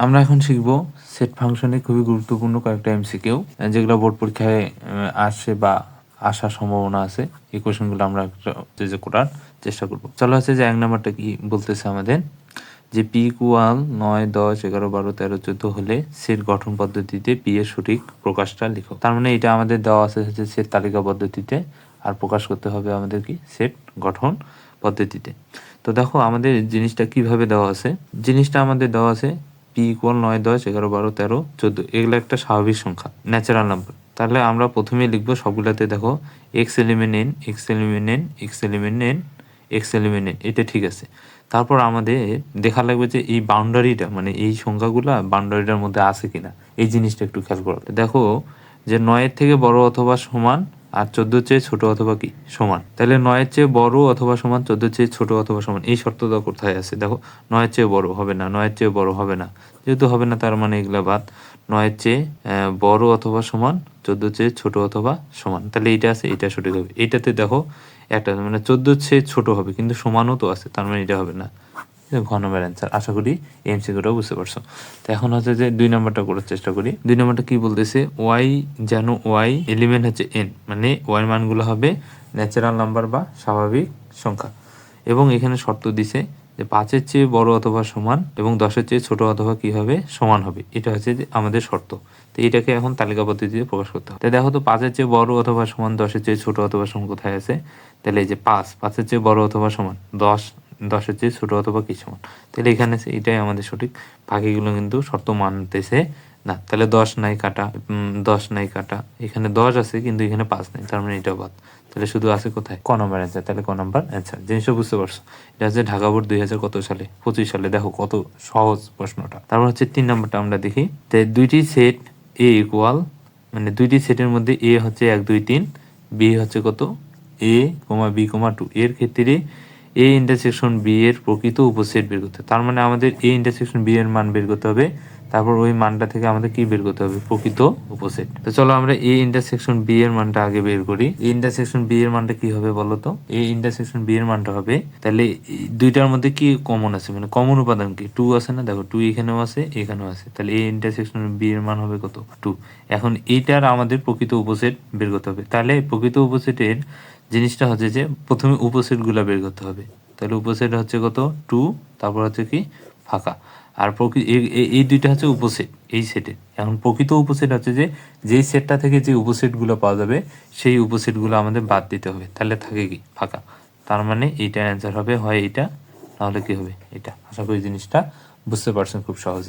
আমরা এখন শিখব সেট ফাংশনে খুবই গুরুত্বপূর্ণ কয়েকটা এমসিকিউ, যেগুলো বোর্ড পরীক্ষায় আসে বা আসার সম্ভাবনা আছে। এই কোয়েশনগুলো আমরা যে করার চেষ্টা করব। চলো হচ্ছে যে 1 নাম্বারটা কি বলতেছে আমাদের, যে পি ইকুয়াল 9, 10, 11, 12, 13, 14 হলে সেট গঠন পদ্ধতিতে পি এর সঠিক প্রকাশটা লিখো। তার মানে এটা আমাদের দেওয়া আছে হচ্ছে সেট তালিকা পদ্ধতিতে, আর প্রকাশ করতে হবে আমাদের কি সেট গঠন পদ্ধতিতে। তো দেখো আমাদের জিনিসটা কিভাবে দেওয়া আছে, জিনিসটা আমাদের দেওয়া আছে পি ইকুয়াল 9, 10, 11, 12, 13, 14, এগুলো একটা স্বাভাবিক সংখ্যা, ন্যাচারাল নাম্বার। তাহলে আমরা প্রথমে লিখবো সবগুলাতে দেখো x element N, x element N, x element N, x element N, এটা ঠিক আছে। তারপর আমাদের দেখা লাগবে যে এই বাউন্ডারিটা, মানে এই সংখ্যাগুলা বাউন্ডারিটার মধ্যে আছে কিনা, এই জিনিসটা একটু খেয়াল করো। দেখো যে 9-এর থেকে বড় অথবা সমান আর 14 চেয়ে ছোট অথবা কি সমান। তাহলে 9-এর চেয়ে বড় অথবা সমান, 14 চেয়ে ছোট অথবা সমান, এই শর্তটা কোথায় আছে? দেখো 9-এর চেয়ে বড় হবে না, 9-এর চেয়ে বড় হবে না, যেহেতু হবে না তার মানে এগুলা বাদ। 9-এর চেয়ে বড় অথবা সমান, 14 চেয়ে ছোট অথবা সমান, তাহলে এইটা আছে, এটা সঠিক হবে। এইটাতে দেখো একটা মানে 14 চেয়ে ছোট হবে কিন্তু সমানও তো আছে, তার মানে এটা হবে না। ঘ নম্বর অ্যান্সার। আশা করি এমসিকিউটাও বুঝতে পারছো। তো এখন হচ্ছে যে 2 নম্বরটা করার চেষ্টা করি। 2 নম্বরটা কি বলতেছে, ওয়াই যেন ওয়াই এলিমেন্ট হচ্ছে এন, মানে ওয়াই মানগুলো হবে ন্যাচারাল নাম্বার বা স্বাভাবিক সংখ্যা, এবং এখানে শর্ত দিছে যে 5-এর চেয়ে বড় অথবা সমান এবং 10-এর চেয়ে ছোট অথবা কি হবে সমান হবে, এটা হচ্ছে যে আমাদের শর্ত। তো এটাকে এখন তালিকা পদ্ধতিতে প্রকাশ করতে হবে। তাই দেখো তো 5-এর চেয়ে বড় অথবা সমান 10-এর চেয়ে ছোট অথবা সমান কোথায় আছে? তাহলে এই যে 5-এর চেয়ে বড় অথবা সমান, 10-এর চেয়ে ছোট অথবা কি সমান, তাহলে এখানে এটাই আমাদের সঠিক। বাকিগুলো কিন্তু শর্ত মানতেছে না, তাহলে 10 নাই কাটা, 10 নাই কাটা, এখানে 10 আছে কিন্তু এখানে 5 নাই, তার মানে এটা বাদ। তাহলে শুধু আছে কোথায়? ক নম্বর অ্যান্সার। তাহলে ক নম্বর অ্যান্সার। জিনিসটা বুঝতে পারছো? এটা হচ্ছে ঢাকা বোর্ড 2000 কত সালে? 25 সালে। দেখো কত সহজ প্রশ্নটা। তারপর হচ্ছে 3 নম্বরটা আমরা দেখি। তো দুইটি সেট এ ইকুয়াল, মানে দুইটি সেটের মধ্যে এ হচ্ছে 1, 2, 3, বি হচ্ছে কত এ, বি, 2, এর ক্ষেত্রে এ ইন্টারসেকশন বি এর প্রকৃত উপসেট বের করতে হবে। তার মানে আমাদের এ ইন্টারসেকশন বি এর মান বের করতে হবে, তারপর ওই মানটা থেকে আমাদের কি বের করতে হবে? প্রকৃত উপসেট। তো চলো আমরা এ ইন্টারসেকশন বি এর মানটা আগে বের করি। এ ইন্টারসেকশন বি এর মানটা কি হবে বলো তো? এ ইন্টারসেকশন বি এর মানটা হবে, তাহলে দুইটার মধ্যে কি কমন আছে, মানে কমন উপাদান কি? 2 আছে না? দেখো 2 এখানেও আছে, এখানেও আছে, তাহলে এ ইন্টারসেকশন বি এর মান হবে কত? 2। এখন এইটার আমাদের প্রকৃত উপসেট বের করতে হবে। তাহলে প্রকৃত উপসেটের জিনিসটা হচ্ছে যে প্রথমে উপসেটগুলো বের করতে হবে। তাহলে উপসেট হচ্ছে কত? 2, তারপর হচ্ছে কি ফাঁকা। আর এই দুইটা হচ্ছে উপসেট এই সেটের। এখন প্রকৃত উপসেট হচ্ছে যে যেই সেটটা থেকে যে উপসেটগুলো পাওয়া যাবে সেই উপসেটগুলো আমাদের বাদ দিতে হবে, তাহলে থাকে কি ফাঁকা। তার মানে এইটার অ্যান্সার হবে হয় এটা, নাহলে কি হবে এটা। আশা করি জিনিসটা বুঝতে পারছেন খুব সহজে।